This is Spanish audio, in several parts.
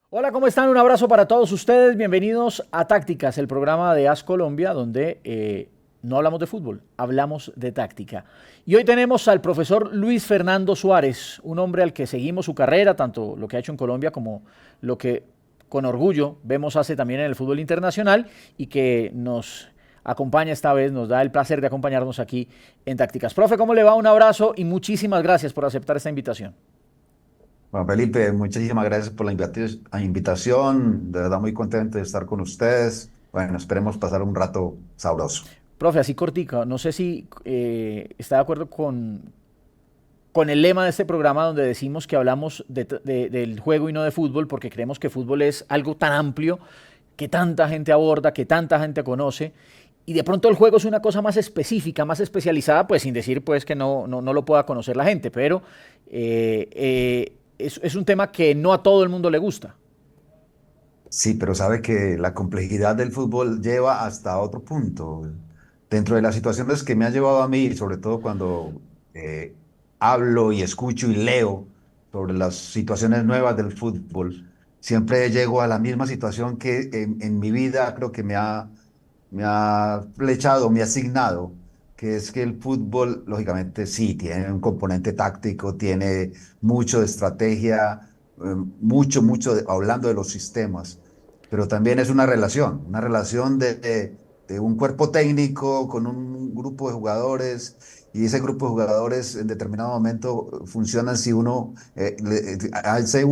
Hola, ¿cómo están? Un abrazo para todos ustedes. Bienvenidos a Tácticas, el programa de AS Colombia, donde no hablamos de fútbol, hablamos de táctica. Y hoy tenemos al profesor Luis Fernando Suárez, un hombre al que seguimos su carrera, tanto lo que ha hecho en Colombia como lo que con orgullo vemos hace también en el fútbol internacional y que nos acompaña esta vez, nos da el placer de acompañarnos aquí en Tácticas. Profe, ¿cómo le va? Un abrazo y muchísimas gracias por aceptar esta invitación. Juan Felipe, muchísimas gracias por la invitación. De verdad muy contento de estar con ustedes. Bueno, esperemos pasar un rato sabroso. Profe, así cortica, no sé si está de acuerdo con el lema de este programa donde decimos que hablamos del juego y no de fútbol, porque creemos que fútbol es algo tan amplio que tanta gente aborda, que tanta gente conoce, y de pronto el juego es una cosa más específica, más especializada, pues sin decir pues que no lo pueda conocer la gente, pero es un tema que no a todo el mundo le gusta. Sí, pero sabe que la complejidad del fútbol lleva hasta otro punto. Dentro de las situaciones que me ha llevado a mí, sobre todo cuando hablo y escucho y leo sobre las situaciones nuevas del fútbol, siempre llego a la misma situación que en mi vida creo que me ha flechado, me ha asignado, que es que el fútbol, lógicamente, sí, tiene un componente táctico, tiene mucho de estrategia, hablando de los sistemas, pero también es una relación de un cuerpo técnico con un grupo de jugadores. Y ese grupo de jugadores en determinado momento funcionan si uno hace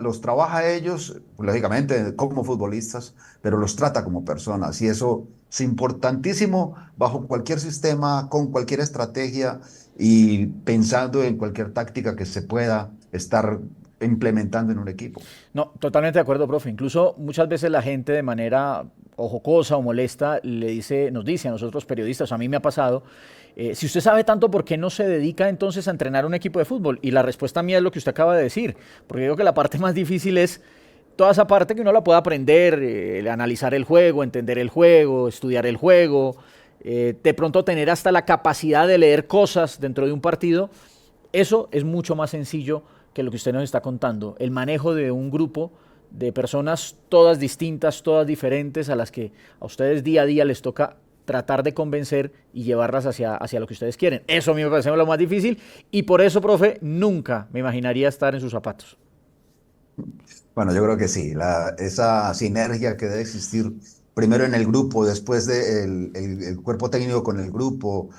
los trabaja a ellos, pues, lógicamente, como futbolistas, pero los trata como personas. Y eso es importantísimo bajo cualquier sistema, con cualquier estrategia y pensando en cualquier táctica que se pueda estar implementando en un equipo. No, totalmente de acuerdo, profe. Incluso muchas veces la gente de manera o jocosa o molesta nos dice a nosotros periodistas, a mí me ha pasado, si usted sabe tanto, ¿por qué no se dedica entonces a entrenar un equipo de fútbol? Y la respuesta mía es lo que usted acaba de decir, porque digo que la parte más difícil es toda esa parte que uno la pueda aprender, analizar el juego, entender el juego, estudiar el juego, de pronto tener hasta la capacidad de leer cosas dentro de un partido. Eso es mucho más sencillo que lo que usted nos está contando. El manejo de un grupo de personas todas distintas, todas diferentes, a las que a ustedes día a día les toca tratar de convencer y llevarlas hacia lo que ustedes quieren. Eso a mí me parece lo más difícil y por eso, profe, nunca me imaginaría estar en sus zapatos. Bueno, yo creo que sí, esa sinergia que debe existir primero en el grupo, después el cuerpo técnico con el grupo.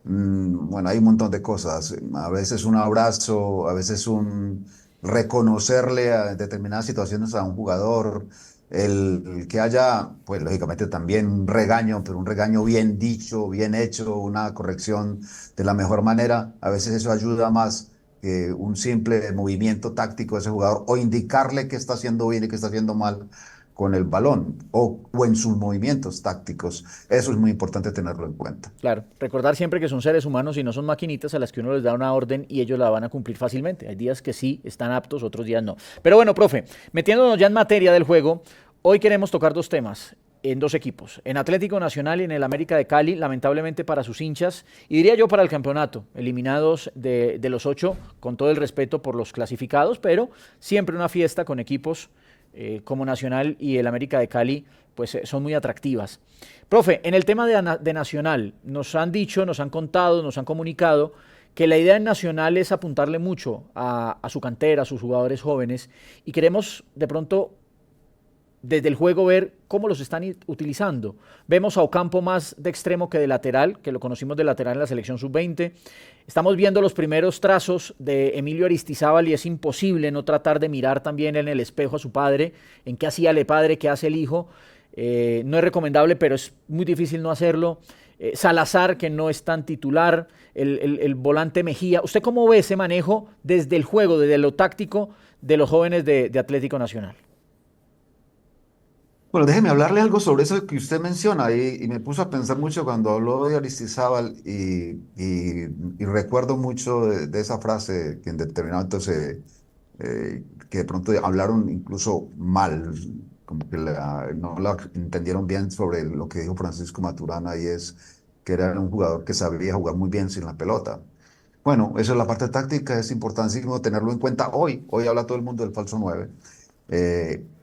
Bueno, hay un montón de cosas. A veces un abrazo, a veces un reconocerle a determinadas situaciones a un jugador, el que haya, pues lógicamente también un regaño, pero un regaño bien dicho, bien hecho, una corrección de la mejor manera. A veces eso ayuda más un simple movimiento táctico de ese jugador o indicarle qué está haciendo bien y qué está haciendo mal con el balón o en sus movimientos tácticos. Eso es muy importante tenerlo en cuenta. Claro, recordar siempre que son seres humanos y no son maquinitas a las que uno les da una orden y ellos la van a cumplir fácilmente. Hay días que sí están aptos, otros días no. Pero bueno, profe, metiéndonos ya en materia del juego, hoy queremos tocar dos temas en dos equipos, en Atlético Nacional y en el América de Cali, lamentablemente para sus hinchas, y diría yo para el campeonato, eliminados de los ocho, con todo el respeto por los clasificados, pero siempre una fiesta con equipos como Nacional y el América de Cali, pues son muy atractivas. Profe, en el tema de Nacional, nos han dicho, nos han contado, nos han comunicado que la idea en Nacional es apuntarle mucho a su cantera, a sus jugadores jóvenes, y queremos de pronto desde el juego ver cómo los están utilizando. Vemos a Ocampo más de extremo que de lateral, que lo conocimos de lateral en la selección sub-20. Estamos viendo los primeros trazos de Emilio Aristizábal y es imposible no tratar de mirar también en el espejo a su padre, en qué hacía el padre, qué hace el hijo. No es recomendable, pero es muy difícil no hacerlo. Salazar, que no es tan titular, el volante Mejía. ¿Usted cómo ve ese manejo desde el juego, desde lo táctico de los jóvenes de Atlético Nacional? Bueno, déjeme hablarle algo sobre eso que usted menciona y me puso a pensar mucho cuando habló de Aristizábal y recuerdo mucho de esa frase que en determinado momento que de pronto hablaron incluso mal, como que no la entendieron bien sobre lo que dijo Francisco Maturana y es que era un jugador que sabía jugar muy bien sin la pelota. Bueno, eso es la parte táctica, es importantísimo tenerlo en cuenta hoy. Hoy habla todo el mundo del falso 9.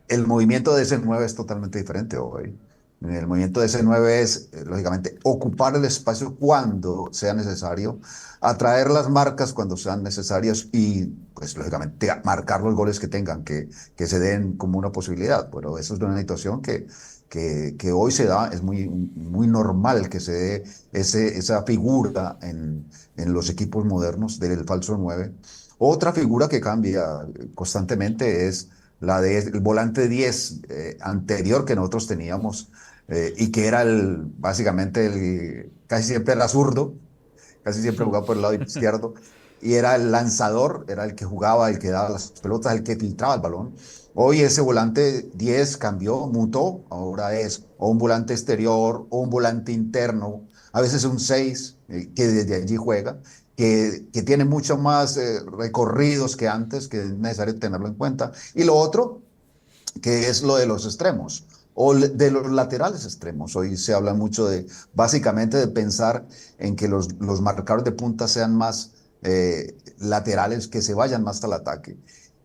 El movimiento de ese 9 es totalmente diferente hoy. El movimiento de ese 9 es, lógicamente, ocupar el espacio cuando sea necesario, atraer las marcas cuando sean necesarias y, pues, lógicamente, marcar los goles que tengan, que se den como una posibilidad. Pero eso es una situación que hoy se da, es muy, muy normal que se dé esa figura en los equipos modernos del falso 9. Otra figura que cambia constantemente es la del volante 10 anterior que nosotros teníamos y que era básicamente casi siempre era zurdo, casi siempre jugaba por el lado izquierdo y era el lanzador, era el que jugaba, el que daba las pelotas, el que filtraba el balón. Hoy ese volante 10 cambió, mutó, ahora es o un volante exterior o un volante interno, a veces un 6 que desde allí juega, que tiene mucho más recorridos que antes, que es necesario tenerlo en cuenta. Y lo otro, que es lo de los extremos o de los laterales extremos. Hoy se habla mucho de, básicamente, de pensar en que los marcadores de punta sean más laterales, que se vayan más al ataque.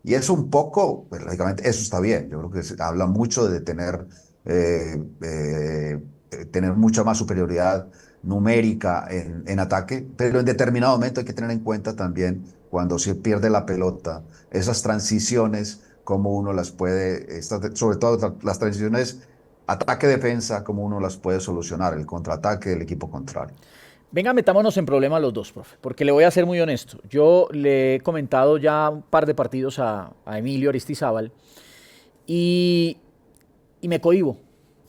Y eso un poco, pues, lógicamente, eso está bien. Yo creo que se habla mucho de eh, eh, tener mucha más superioridad numérica en ataque, pero en determinado momento hay que tener en cuenta también cuando se pierde la pelota, esas transiciones, cómo uno las puede, sobre todo las transiciones ataque-defensa, cómo uno las puede solucionar, el contraataque del equipo contrario. Venga, metámonos en problema los dos, profe, porque le voy a ser muy honesto. Yo le he comentado ya un par de partidos a Emilio Aristizábal y, y me cohíbo,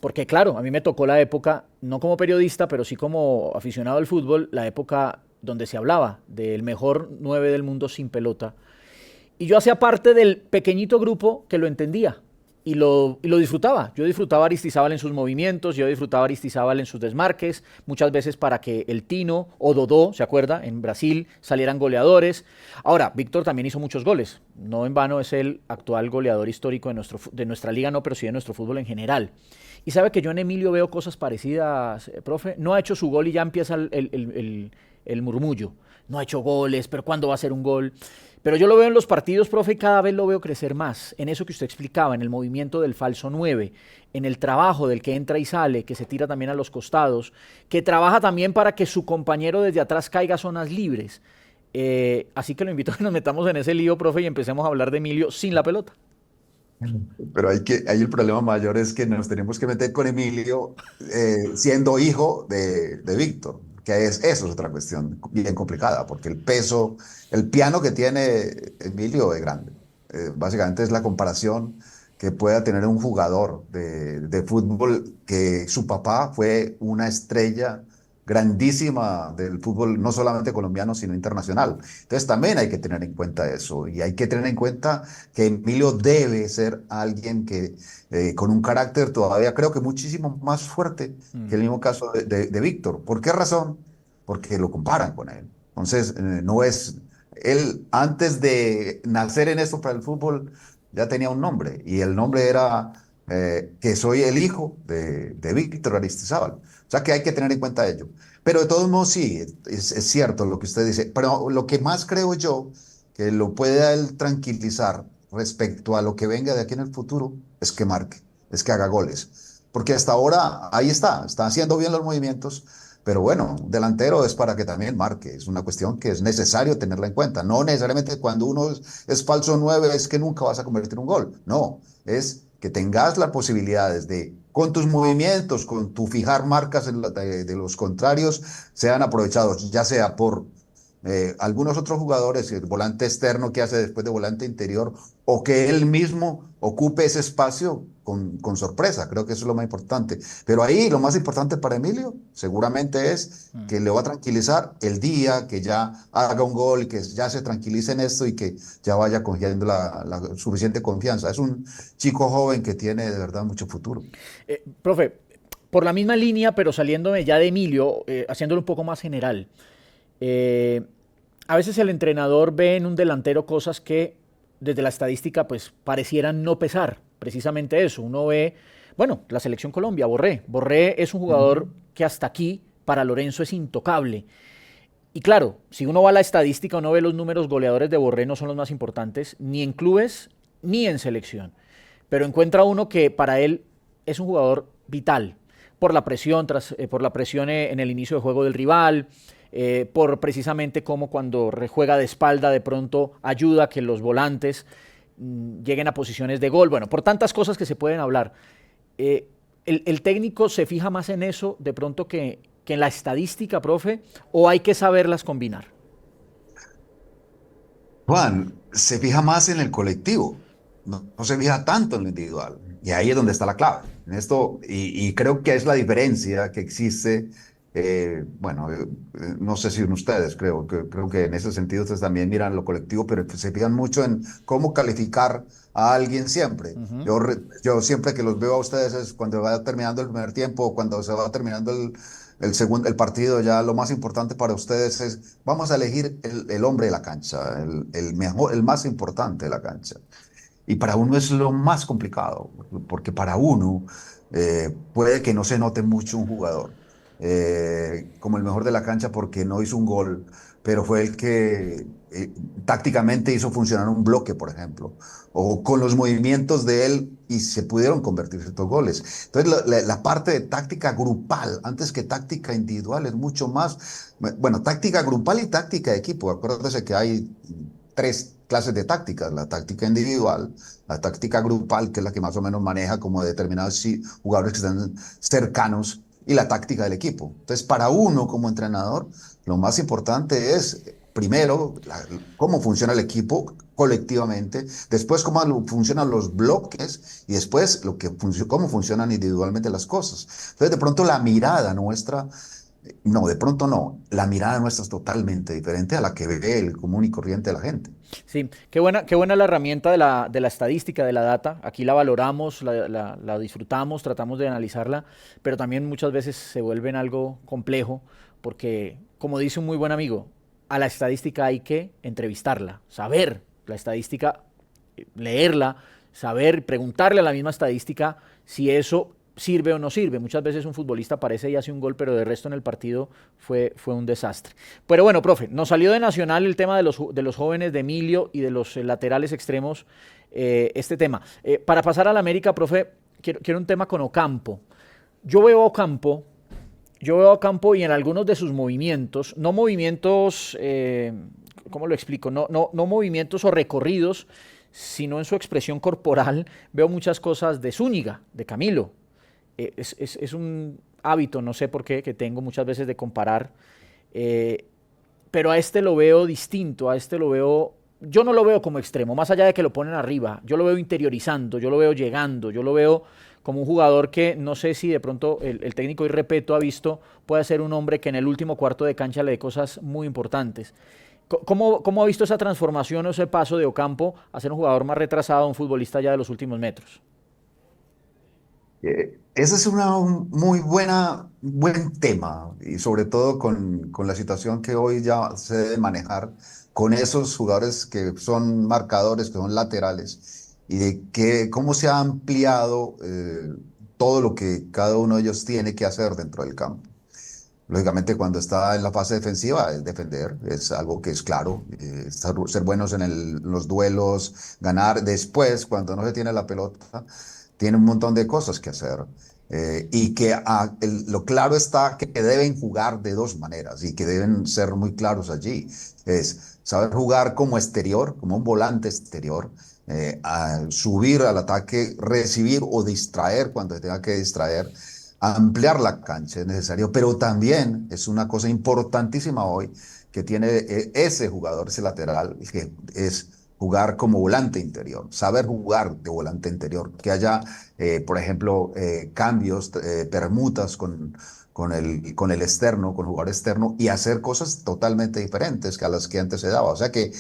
porque claro, a mí me tocó la época, no como periodista, pero sí como aficionado al fútbol, la época donde se hablaba del mejor 9 del mundo sin pelota. Y yo hacía parte del pequeñito grupo que lo entendía y lo disfrutaba. Yo disfrutaba a Aristizábal en sus movimientos, yo disfrutaba a Aristizábal en sus desmarques, muchas veces para que el Tino o Dodó, ¿se acuerda? En Brasil salieran goleadores. Ahora, Víctor también hizo muchos goles. No en vano es el actual goleador histórico de nuestra liga, no, pero sí de nuestro fútbol en general. Y sabe que yo en Emilio veo cosas parecidas, profe. No ha hecho su gol y ya empieza el murmullo. No ha hecho goles, pero ¿cuándo va a ser un gol? Pero yo lo veo en los partidos, profe, y cada vez lo veo crecer más. En eso que usted explicaba, en el movimiento del falso 9, en el trabajo del que entra y sale, que se tira también a los costados, que trabaja también para que su compañero desde atrás caiga a zonas libres. Así que lo invito a que nos metamos en ese lío, profe, y empecemos a hablar de Emilio sin la pelota. Pero ahí el problema mayor es que nos tenemos que meter con Emilio siendo hijo de Víctor, que eso es otra cuestión bien complicada, porque el peso, el piano que tiene Emilio es grande. Básicamente es la comparación que pueda tener un jugador de fútbol que su papá fue una estrella grandísima del fútbol, no solamente colombiano, sino internacional. Entonces también hay que tener en cuenta eso y hay que tener en cuenta que Emilio debe ser alguien que con un carácter todavía creo que muchísimo más fuerte que el mismo caso de Víctor. ¿Por qué razón? Porque lo comparan con él. Entonces, no es, él antes de nacer en esto para el fútbol ya tenía un nombre y el nombre era que soy el hijo de Víctor Aristizábal. O sea que hay que tener en cuenta ello. Pero de todos modos sí, es cierto lo que usted dice. Pero lo que más creo yo que lo puede a él tranquilizar respecto a lo que venga de aquí en el futuro es que marque, es que haga goles. Porque hasta ahora ahí está haciendo bien los movimientos, pero bueno, un delantero es para que también marque, es una cuestión que es necesario tenerla en cuenta. No necesariamente cuando uno es falso 9 es que nunca vas a convertir un gol, no, es que tengas las posibilidades de, con tus movimientos, con tu fijar marcas de los contrarios, sean aprovechados, ya sea por algunos otros jugadores, el volante externo que hace después de volante interior, o que él mismo ocupe ese espacio con sorpresa. Creo que eso es lo más importante. Pero ahí lo más importante para Emilio seguramente es que le va a tranquilizar el día, que ya haga un gol, que ya se tranquilice en esto y que ya vaya cogiendo la suficiente confianza. Es un chico joven que tiene de verdad mucho futuro. Profe, por la misma línea, pero saliéndome ya de Emilio, haciéndolo un poco más general. Eh, a veces el entrenador ve en un delantero cosas que desde la estadística pues parecieran no pesar, precisamente eso. Uno ve, bueno, la selección Colombia, Borré. Borré es un jugador que hasta aquí para Lorenzo es intocable. Y claro, si uno va a la estadística, uno ve los números goleadores de Borré no son los más importantes, ni en clubes ni en selección. Pero encuentra uno que para él es un jugador vital por la presión, por la presión en el inicio de juego del rival, por precisamente cómo cuando juega de espalda de pronto ayuda a que los volantes lleguen a posiciones de gol. Bueno, por tantas cosas que se pueden hablar. El técnico se fija más en eso de pronto que en la estadística, profe, o hay que saberlas combinar. Juan, se fija más en el colectivo, no se fija tanto en lo individual. Y ahí es donde está la clave. En esto, y creo que es la diferencia que existe. Bueno, no sé si en ustedes, creo que en ese sentido ustedes también miran lo colectivo, pero se fijan mucho en cómo calificar a alguien siempre. Uh-huh. Yo siempre que los veo a ustedes es cuando va terminando el primer tiempo, o cuando se va terminando el segundo, el partido, ya lo más importante para ustedes es, vamos a elegir el hombre de la cancha, el mejor, el más importante de la cancha. Y para uno es lo más complicado, porque para uno puede que no se note mucho un jugador como el mejor de la cancha porque no hizo un gol, pero fue el que tácticamente hizo funcionar un bloque, por ejemplo, o con los movimientos de él y se pudieron convertir estos goles. Entonces la parte de táctica grupal, antes que táctica individual, es mucho más, bueno, táctica grupal y táctica de equipo. Acuérdese que hay tres clases de tácticas: la táctica individual, la táctica grupal, que es la que más o menos maneja como determinados jugadores que están cercanos, y la táctica del equipo. Entonces, para uno como entrenador, lo más importante es, primero, cómo funciona el equipo colectivamente, después cómo funcionan los bloques y después cómo funcionan individualmente las cosas. Entonces, de pronto la mirada nuestra, no, de pronto no, la mirada nuestra es totalmente diferente a la que ve el común y corriente de la gente. Sí, qué buena la herramienta de la estadística, de la data. Aquí la valoramos, la disfrutamos, tratamos de analizarla, pero también muchas veces se vuelve en algo complejo porque, como dice un muy buen amigo, a la estadística hay que entrevistarla, saber la estadística, leerla, saber, preguntarle a la misma estadística si eso sirve o no sirve. Muchas veces un futbolista aparece y hace un gol, pero de resto en el partido fue un desastre. Pero bueno, profe, nos salió de Nacional el tema de los jóvenes, de Emilio y de los laterales extremos, este tema. Para pasar a la América, profe, quiero un tema con Ocampo. Yo veo a Ocampo y en algunos de sus movimientos, no movimientos, ¿cómo lo explico? No movimientos o recorridos, sino en su expresión corporal, veo muchas cosas de Zúñiga, de Camilo. Es un hábito, no sé por qué, que tengo muchas veces de comparar, pero a este lo veo distinto, a este lo veo, yo no lo veo como extremo, más allá de que lo ponen arriba, yo lo veo interiorizando, yo lo veo llegando, yo lo veo como un jugador que no sé si de pronto el técnico Irrepeto ha visto, puede ser un hombre que en el último cuarto de cancha le dé cosas muy importantes. ¿Cómo ha visto esa transformación o ese paso de Ocampo a ser un jugador más retrasado, un futbolista ya de los últimos metros? Ese es un muy buen tema, y sobre todo con la situación que hoy ya se debe manejar con esos jugadores que son marcadores, que son laterales, y de cómo se ha ampliado todo lo que cada uno de ellos tiene que hacer dentro del campo. Lógicamente, cuando está en la fase defensiva, es defender, es algo que es claro, ser buenos en los duelos, ganar. Después, cuando no se tiene la pelota, tiene un montón de cosas que hacer. Y que lo claro está que deben jugar de dos maneras y que deben ser muy claros allí. Es saber jugar como exterior, como un volante exterior, a subir al ataque, recibir o distraer cuando se tenga que distraer, ampliar la cancha es necesario, pero también es una cosa importantísima hoy que tiene ese jugador, ese lateral, que es jugar como volante interior, saber jugar de volante interior, que haya, por ejemplo, cambios, permutas con el externo, con el jugador externo, y hacer cosas totalmente diferentes que a las que antes se daba. O sea que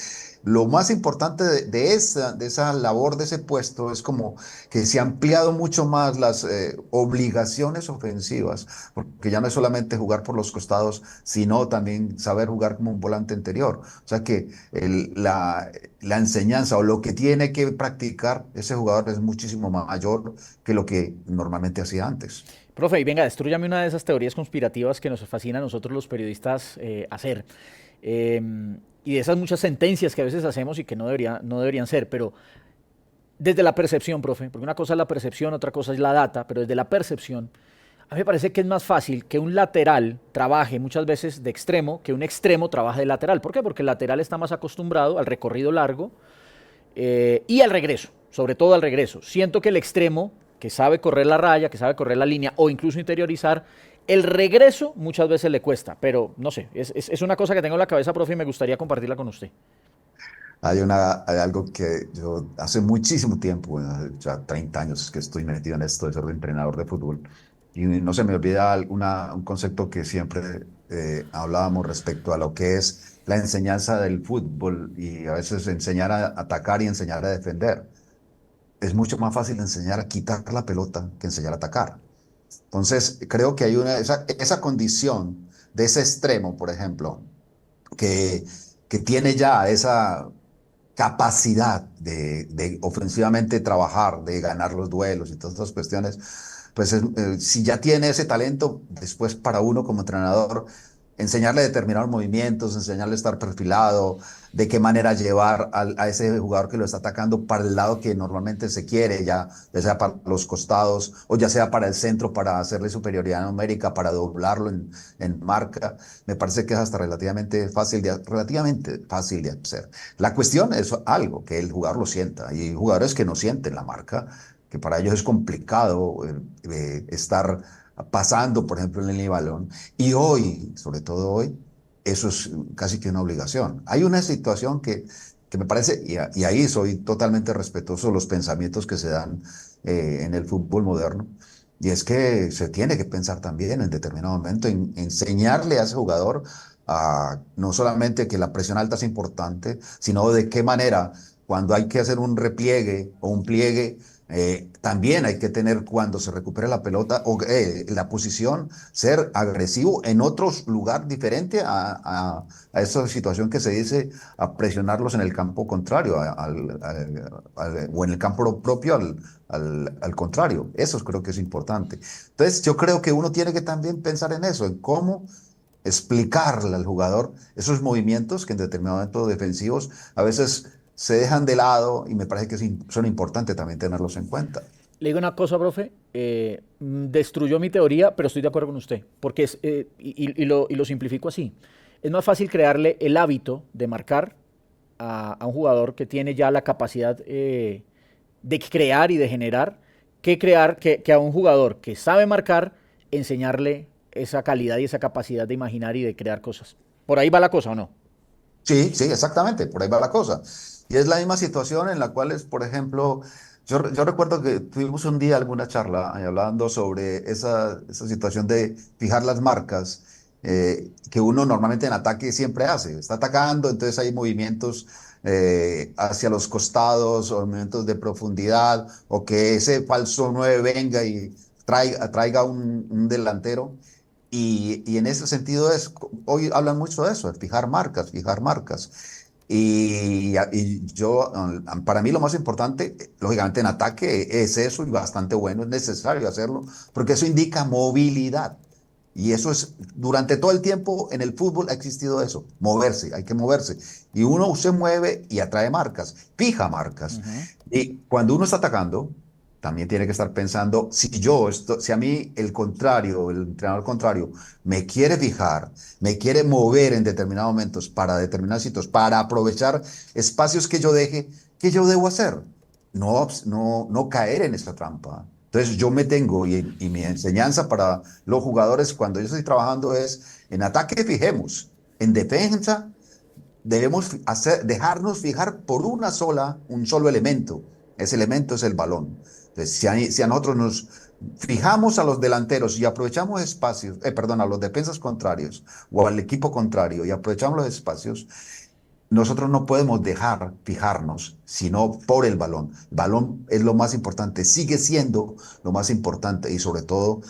lo más importante de esa labor, de ese puesto, es como que se han ampliado mucho más las obligaciones ofensivas, porque ya no es solamente jugar por los costados, sino también saber jugar como un volante interior. O sea que la enseñanza o lo que tiene que practicar ese jugador es muchísimo mayor que lo que normalmente hacía antes. Profe, y venga, destrúyame una de esas teorías conspirativas que nos fascina a nosotros los periodistas hacer. y de esas muchas sentencias que a veces hacemos y que no deberían ser, pero desde la percepción, profe, porque una cosa es la percepción, otra cosa es la data, pero desde la percepción, a mí me parece que es más fácil que un lateral trabaje muchas veces de extremo que un extremo trabaje de lateral. ¿Por qué? Porque el lateral está más acostumbrado al recorrido largo y al regreso, sobre todo al regreso. Siento que el extremo, que sabe correr la raya, que sabe correr la línea o incluso interiorizar, el regreso muchas veces le cuesta, pero no sé, es una cosa que tengo en la cabeza, profe, y me gustaría compartirla con usted. Hay algo que yo hace muchísimo tiempo, bueno, ya 30 años que estoy metido en esto de ser entrenador de fútbol, y no se me olvida un concepto que siempre hablábamos respecto a lo que es la enseñanza del fútbol y a veces enseñar a atacar y enseñar a defender. Es mucho más fácil enseñar a quitar la pelota que enseñar a atacar. Entonces, creo que hay esa condición de ese extremo, por ejemplo, que, que tiene ya esa capacidad de ofensivamente trabajar, de ganar los duelos y todas estas cuestiones, pues si ya tiene ese talento, después para uno como entrenador, enseñarle determinados movimientos, enseñarle a estar perfilado, de qué manera llevar a ese jugador que lo está atacando para el lado que normalmente se quiere, ya sea para los costados o ya sea para el centro, para hacerle superioridad numérica, para doblarlo en marca. Me parece que es hasta relativamente fácil de hacer. La cuestión es algo, que el jugador lo sienta. Hay jugadores que no sienten la marca, que para ellos es complicado estar pasando, por ejemplo, en el balón. Y hoy, sobre todo hoy, eso es casi que una obligación. Hay una situación que me parece, y ahí soy totalmente respetuoso de los pensamientos que se dan en el fútbol moderno, y es que se tiene que pensar también en determinado momento en enseñarle a ese jugador no solamente que la presión alta es importante, sino de qué manera cuando hay que hacer un repliegue o un pliegue, también hay que tener cuando se recupere la pelota o la posición, ser agresivo en otro lugar diferente a esa situación que se dice a presionarlos en el campo contrario o en el campo propio al contrario. Eso creo que es importante. Entonces yo creo que uno tiene que también pensar en eso, en cómo explicarle al jugador esos movimientos que en determinado momento defensivos a veces se dejan de lado y me parece que son importantes también tenerlos en cuenta. Le digo una cosa, profe, destruyó mi teoría, pero estoy de acuerdo con usted, porque y lo simplifico así. Es más fácil crearle el hábito de marcar a un jugador que tiene ya la capacidad de crear y de generar, que a un jugador que sabe marcar, enseñarle esa calidad y esa capacidad de imaginar y de crear cosas. ¿Por ahí va la cosa o no? Sí, sí, exactamente, por ahí va la cosa. Y es la misma situación en la cual es, por ejemplo, yo recuerdo que tuvimos un día alguna charla hablando sobre esa situación de fijar las marcas que uno normalmente en ataque siempre hace. Está atacando, entonces hay movimientos hacia los costados o movimientos de profundidad o que ese falso 9 venga y traiga un delantero. Y en ese sentido hoy hablan mucho de eso, de fijar marcas, fijar marcas. Para mí lo más importante, lógicamente en ataque es eso y bastante bueno, es necesario hacerlo, porque eso indica movilidad. Y eso es, durante todo el tiempo en el fútbol ha existido eso, moverse, hay que moverse. Y uno se mueve y atrae marcas, fija marcas. Ujú. Y cuando uno está atacando, también tiene que estar pensando, si a mí el contrario, el entrenador contrario, me quiere fijar, me quiere mover en determinados momentos para determinados sitios, para aprovechar espacios que yo deje, ¿qué yo debo hacer? No caer en esa trampa. Entonces yo me tengo, y mi enseñanza para los jugadores cuando yo estoy trabajando es, en ataque fijemos, en defensa debemos dejarnos fijar por un solo elemento. Ese elemento es el balón. Entonces, si a nosotros nos fijamos a los delanteros y aprovechamos espacios, perdón, a los defensas contrarios o al equipo contrario y aprovechamos los espacios, nosotros no podemos dejar fijarnos, sino por el balón. El balón es lo más importante, sigue siendo lo más importante y sobre todo,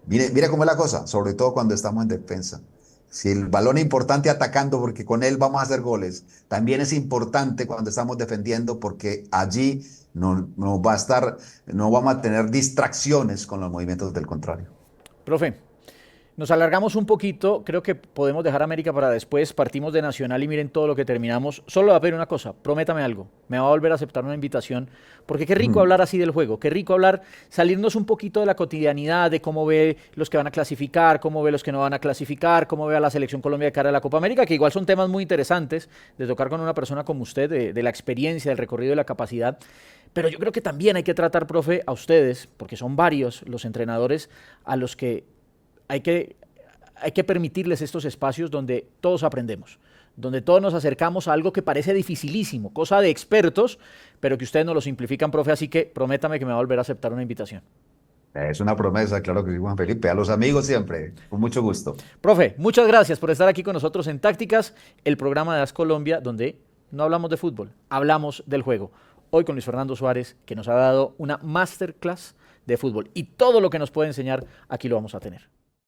mire cómo es la cosa, sobre todo cuando estamos en defensa. Si el balón es importante atacando porque con él vamos a hacer goles, también es importante cuando estamos defendiendo porque allí no va a estar, no vamos a tener distracciones con los movimientos del contrario. Profe, Nos alargamos un poquito, creo que podemos dejar América para después, partimos de Nacional y miren todo lo que terminamos. Solo le voy a pedir una cosa, prométame algo, me va a volver a aceptar una invitación, porque qué rico hablar así del juego, qué rico hablar, salirnos un poquito de la cotidianidad, de cómo ve los que van a clasificar, cómo ve los que no van a clasificar, cómo ve a la Selección Colombia de cara a la Copa América, que igual son temas muy interesantes de tocar con una persona como usted, de la experiencia, del recorrido y la capacidad. Pero yo creo que también hay que tratar, profe, a ustedes, porque son varios los entrenadores a los que hay que permitirles estos espacios donde todos aprendemos, donde todos nos acercamos a algo que parece dificilísimo, cosa de expertos, pero que ustedes nos lo simplifican, profe, así que prométame que me va a volver a aceptar una invitación. Es una promesa, claro que sí, Juan Felipe. A los amigos siempre, con mucho gusto. Profe, muchas gracias por estar aquí con nosotros en Tácticas, el programa de AS Colombia, donde no hablamos de fútbol, hablamos del juego. Hoy con Luis Fernando Suárez, que nos ha dado una masterclass de fútbol. Y todo lo que nos puede enseñar, aquí lo vamos a tener.